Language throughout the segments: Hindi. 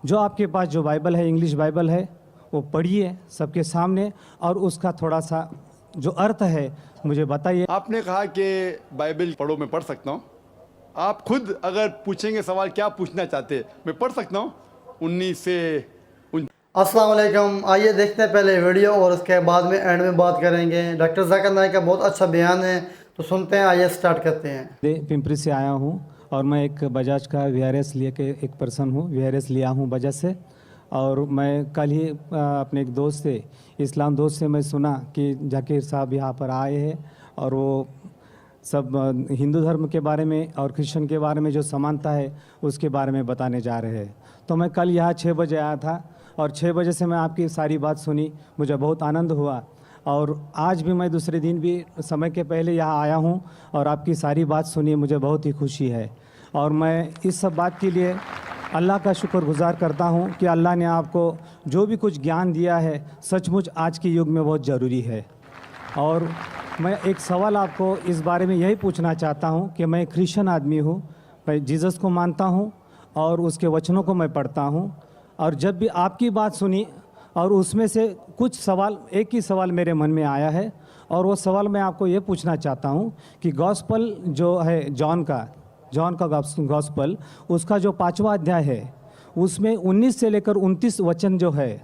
जो आपके पास जो बाइबल है, इंग्लिश बाइबल है, वो पढ़िए सबके सामने और उसका थोड़ा सा जो अर्थ है मुझे बताइए। आपने कहा कि बाइबल पढ़ो, मैं पढ़ सकता हूँ। आप खुद अगर पूछेंगे सवाल क्या पूछना चाहते हैं, मैं पढ़ सकता हूँ 19 से अस्सलाम वालेकुम। आइए देखते हैं पहले वीडियो और उसके बाद में एंड में बात करेंगे। डॉक्टर जाकिर नाइक का बहुत अच्छा बयान है, तो सुनते हैं। आइए स्टार्ट करते हैं। पिंपरी से आया हूँ और मैं एक बजाज का वीआरएस लिए के एक पर्सन हूँ, वीआरएस लिया हूँ बजाज से। और मैं कल ही अपने एक दोस्त से, इस्लाम दोस्त से मैं सुना कि जाकिर साहब यहाँ पर आए हैं और वो सब हिंदू धर्म के बारे में और क्रिश्चियन के बारे में जो समानता है उसके बारे में बताने जा रहे हैं। तो मैं कल यहाँ 6 बजे आया था और 6 बजे से मैं आपकी सारी बात सुनी, मुझे बहुत आनंद हुआ। और आज भी मैं दूसरे दिन भी समय के पहले यहाँ आया हूँ और आपकी सारी बात सुनी, मुझे बहुत ही खुशी है। और मैं इस सब बात के लिए अल्लाह का शुक्रगुजार करता हूँ कि अल्लाह ने आपको जो भी कुछ ज्ञान दिया है सचमुच आज के युग में बहुत ज़रूरी है। और मैं एक सवाल आपको इस बारे में यही पूछना चाहता हूँ कि मैं क्रिश्चियन आदमी हूँ, मैं जीसस को मानता हूँ और उसके वचनों को मैं पढ़ता हूँ। और जब भी आपकी बात सुनी और उसमें से कुछ सवाल, एक ही सवाल मेरे मन में आया है और वो सवाल मैं आपको ये पूछना चाहता हूँ कि गॉस्पल जो है जॉन का गॉस्पल, उसका जो 5वां अध्याय है उसमें 19 से लेकर 29 वचन जो है,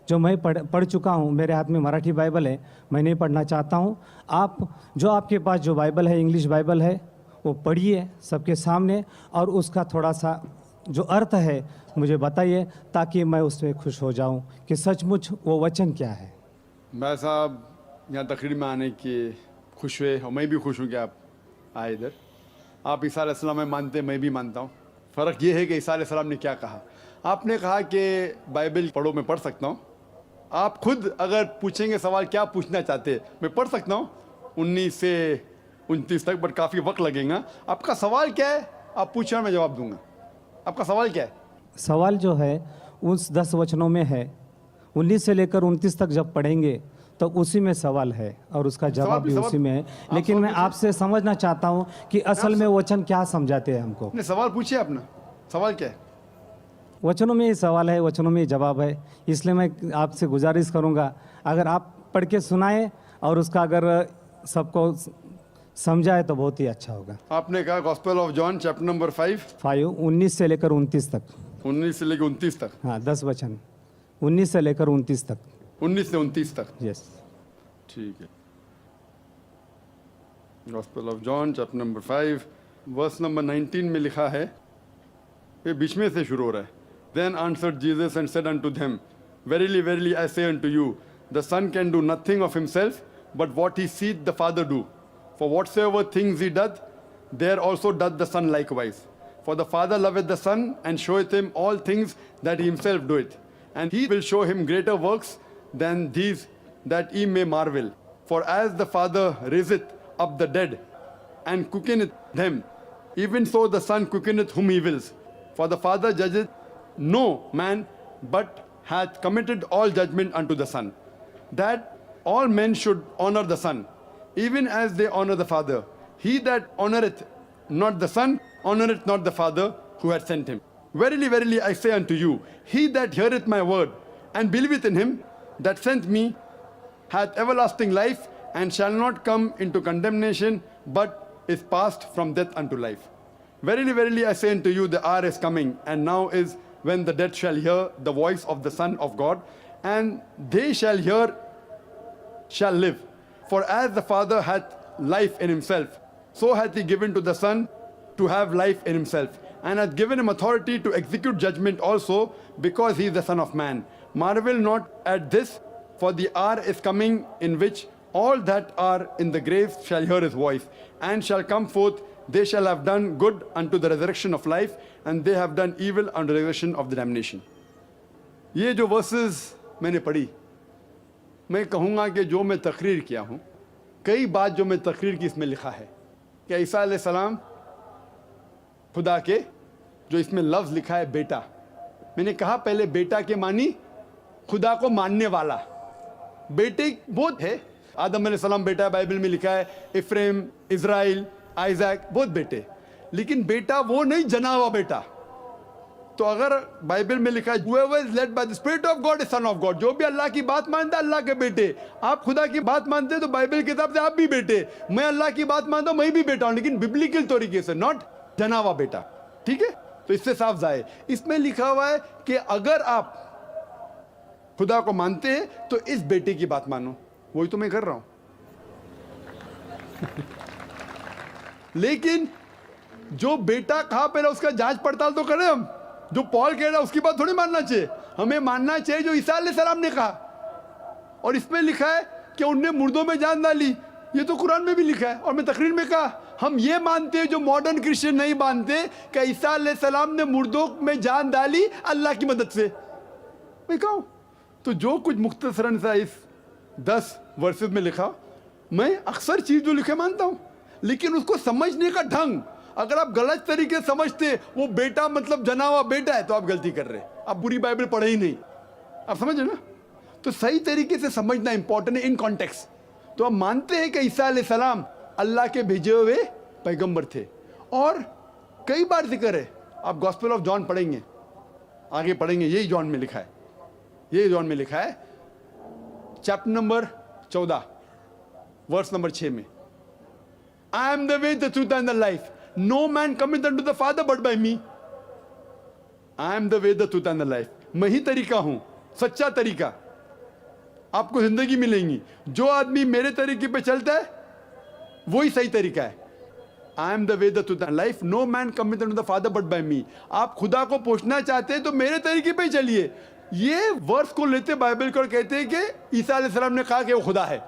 जो मैं पढ़ चुका हूँ। मेरे हाथ में मराठी बाइबल है, मैं नहीं पढ़ना चाहता हूँ। आप जो आपके पास जो बाइबल है, इंग्लिश बाइबल है, वो पढ़िए सबके सामने और उसका थोड़ा सा जो अर्थ है मुझे बताइए, ताकि मैं उसमें खुश हो जाऊं कि सचमुच वो वचन क्या है। मैं साहब यहाँ तकरीर में आने के खुश हुए और मैं भी खुश हूँ कि आप आए इधर। आप ईसा अलैहिस्सलाम में मानते, मैं भी मानता हूँ। फ़र्क ये है कि ईसा अलैहिस्सलाम ने क्या कहा। आपने कहा कि बाइबल पढ़ो, मैं पढ़ सकता हूँ। आप खुद अगर पूछेंगे सवाल क्या पूछना चाहते हैं, मैं पढ़ सकता हूँ 19 से 29 तक, बट काफ़ी वक्त लगेगा। आपका सवाल क्या है आप पूछिए, मैं जवाब दूंगा। आपका सवाल क्या है? सवाल जो है उस 10 वचनों में है, 19 से लेकर 29 तक जब पढ़ेंगे तो उसी में सवाल है और उसका जवाब भी उसी में है। लेकिन मैं आपसे समझना चाहता हूँ कि असल में वचन क्या समझाते हैं हमको। अपने सवाल पूछिए। अपना सवाल क्या है? वचनों में ही सवाल है, वचनों में ही जवाब है। इसलिए मैं आपसे गुजारिश करूँगा, अगर आप पढ़ के सुनाएं और उसका अगर सबको समझाए तो बहुत ही अच्छा होगा। आपने कहा gospel of John chapter number 5 19 से लेकर 29 तक। 19 से लेकर 29 तक। हाँ, 10 वचन 19 से लेकर 29 तक। 19 से 29 तक। यस, ठीक है। Gospel of John chapter number 5 verse number 19 में लिखा है, ये बीच में से शुरू हो रहा है। Then answered Jesus and said unto them, Verily, verily, I say unto you, the Son can do nothing of himself, but what he seeth the Father do. For whatsoever things he doth, there also doth the Son likewise. For the Father loveth the Son, and showeth him all things that he himself doeth. And he will show him greater works than these, that ye may marvel. For as the Father raiseth up the dead, and quickeneth them, even so the Son quickeneth whom he wills. For the Father judgeth no man, but hath committed all judgment unto the Son, that all men should honor the Son, even as they honor the Father. He that honoreth not the Son, honoreth not the Father who hath sent him. Verily, verily, I say unto you, he that heareth my word, and believeth in him that sent me, hath everlasting life, and shall not come into condemnation, but is passed from death unto life. Verily, verily, I say unto you, the hour is coming, and now is, when the dead shall hear the voice of the Son of God, and they shall live. For as the Father hath life in himself, so hath he given to the Son to have life in himself, and hath given him authority to execute judgment also, because he is the Son of Man. Marvel not at this, for the hour is coming in which all that are in the graves shall hear his voice, and shall come forth. They shall have done good unto the resurrection of life, and they have done evil unto the resurrection of the damnation. ये जो वर्सेस मैंने पढ़ी, मैं कहूँगा कि जो मैं तकरीर किया हूँ, कई बात जो मैं तकरीर की इसमें लिखा है कि ईसा अलैहिस्सलाम खुदा के, जो इसमें लफ्ज़ लिखा है बेटा, मैंने कहा पहले बेटा के मानी खुदा को मानने वाला। बेटे बहुत है, आदम अलैहिस्सलाम बेटा है, बाइबल में लिखा है, इफ्रेम, इज़राइल, आइजैक, बहुत बेटे। लेकिन बेटा वो नहीं जना हुआ बेटा, तो अगर बाइबल में लिखा है whoever is led by the spirit of God is son of God, जो भी अल्लाह की बात मानता है अल्लाह के बेटे। आप खुदा की बात मानते हैं तो बाइबल के हिसाब से आप भी बेटे, मैं अल्लाह की बात मानता हूं मैं भी बेटा हूं, लेकिन बिब्लिकल तरीके से, नॉट जना हुआ बेटा। ठीक है, तो इससे साफ जाए। इसमें लिखा हुआ है कि अगर आप खुदा को मानते हैं तो इस बेटे की बात मानो, वही तो मैं कर रहा हूं। लेकिन जो बेटा कहा पहले उसका जांच पड़ताल तो करें हम। जो पॉल कह रहा है उसकी बात थोड़ी मानना चाहिए, हमें मानना चाहिए जो ईसा अलैहिस्सलाम ने कहा। और इसमें लिखा है कि उनने मुर्दों में जान डाली, ये तो कुरान में भी लिखा है। और मैं तकरीर में कहा हम ये मानते हैं जो मॉडर्न क्रिश्चियन नहीं मानते कि ईसा अलैहिस्सलाम ने मुर्दों में जान डाली अल्लाह की मदद से। मैं कहूँ तो जो कुछ मुख्तसरन सा इस 10 वर्सेस में लिखा, मैं अक्सर चीज जो लिखे मानता हूँ, लेकिन उसको समझने का ढंग अगर आप गलत तरीके से समझते वो बेटा मतलब जना हुआ बेटा है तो आप गलती कर रहे, आप बुरी बाइबल पढ़े ही नहीं। आप समझ रहे ना? तो सही तरीके से समझना इंपॉर्टेंट है इन कॉन्टेक्स्ट। तो हम मानते हैं कि ईसा अलैहिस्सलाम अल्लाह के भेजे हुए पैगंबर थे, और कई बार जिक्र है। आप गॉस्पेल ऑफ जॉन पढ़ेंगे, आगे पढ़ेंगे, यही जॉन में लिखा है, यही जॉन में लिखा है चैप्टर नंबर 14 वर्स नंबर 6 में, I am the way the truth and the life, no man coming unto the father but by me. I am the way the truth and the life, मैं ही तरीका हूं, सच्चा तरीका, आपको जिंदगी मिलेंगी। जो आदमी मेरे तरीके पे चलता है वही सही तरीका है। I am the way the truth and life, no man coming unto the father but by me. आप खुदा को पहुंचना चाहते हैं तो मेरे तरीके पे ही चलिए। ये वर्स को लेते बाइबल को कहते हैं कि ईसा अलैहिस्सलाम ने कहा कि वो खुदा है।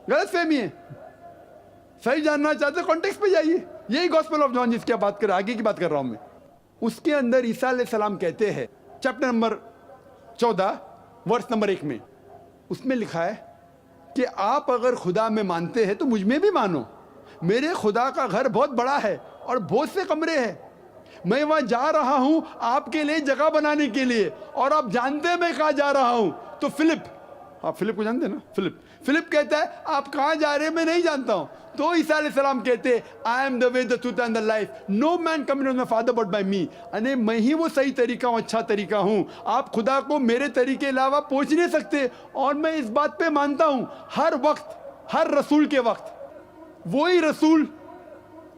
गलत फहमी है। सही जानना चाहते कॉन्टेक्स्ट पे जाइए। यही गॉस्पेल ऑफ जॉन जिसकी बात कर, आगे की बात कर रहा हूं मैं, उसके अंदर ईसा अलैहिस्सलाम कहते हैं चैप्टर नंबर 14 वर्स नंबर 1 में, उसमें लिखा है कि आप अगर खुदा में मानते हैं तो मुझ में भी मानो। मेरे खुदा का घर बहुत बड़ा है और बहुत से कमरे हैं, मैं वहां जा रहा हूं आपके लिए जगह बनाने के लिए, और आप जानते हैं मैं कहां जा रहा हूं। तो फिलिप, आप फिलिप को जानते हैं ना? फिलिप कहता है आप कहां जा रहे हैं मैं नहीं जानता हूं। तो ईसा अलैहिस्सलाम कहते हैं I am the way the truth and the life, no man coming to the father but by me. अने मैं ही वो सही तरीका हूं, अच्छा तरीका हूं। आप खुदा को मेरे तरीके अलावा पहुंच नहीं सकते। और मैं इस बात पे मानता हूं हर वक्त, हर रसूल के वक्त वही रसूल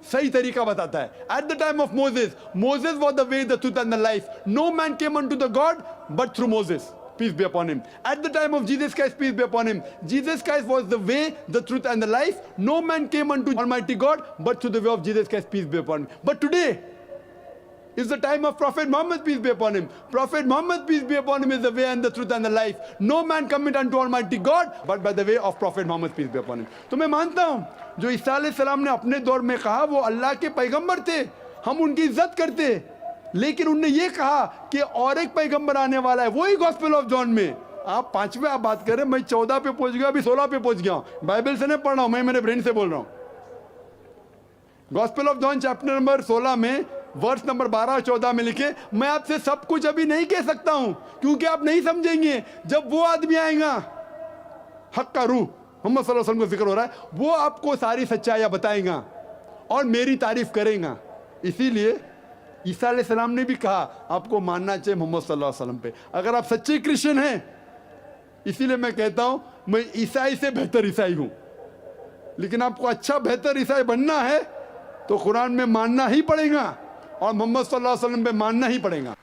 सही तरीका बताता है। At the time of Moses was the way the truth and the life, no man came unto the God but through Moses, peace be upon him. At the time of Jesus Christ, peace be upon him, Jesus Christ was the way, the truth and the life. No man came unto Almighty God but through the way of Jesus Christ, peace be upon him. But today is the time of Prophet Muhammad, peace be upon him. Prophet Muhammad, peace be upon him, is the way and the truth and the life. No man cometh unto Almighty God but by the way of Prophet Muhammad, peace be upon him. तो मैं मानता हूँ जो ईसा अलैहिस्सलाम ने अपने दौर में कहा वो अल्लाह के पैगंबर थे, हम उनकी इज्जत करते, लेकिन उनने ये कहा कि और एक पैगंबर आने वाला है, वही गॉस्पेल ऑफ जॉन में। आप 5वें आप बात कर रहे हैं, मैं 14 पे पहुंच गया, अभी 16 पे पहुंच गया हूं। बाइबल से नहीं पढ़ रहा हूं, मैं मेरे ब्रेन से बोल रहा हूं। Gospel of John chapter number 16 में वर्स नंबर 12 और 14 में लिखे, मैं आपसे सब कुछ अभी नहीं कह सकता हूं क्योंकि आप नहीं समझेंगे। जब वो आदमी आएगा, हक का रूह, मोहम्मद सल्लल्लाहु अलैहि वसल्लम का जिक्र हो रहा है, वो आपको सारी सच्चाइयां बताएगा और मेरी तारीफ करेगा। इसीलिए ईसा अलैहिस्सलाम ने भी कहा आपको मानना चाहिए मोहम्मद सल्लल्लाहु अलैहि वसल्लम पे, अगर आप सच्चे क्रिश्चियन हैं। इसीलिए मैं कहता हूं मैं ईसाई से बेहतर ईसाई हूं, लेकिन आपको अच्छा बेहतर ईसाई बनना है तो कुरान में मानना ही पड़ेगा और मोहम्मद सल्लल्लाहु अलैहि वसल्लम पे मानना ही पड़ेगा।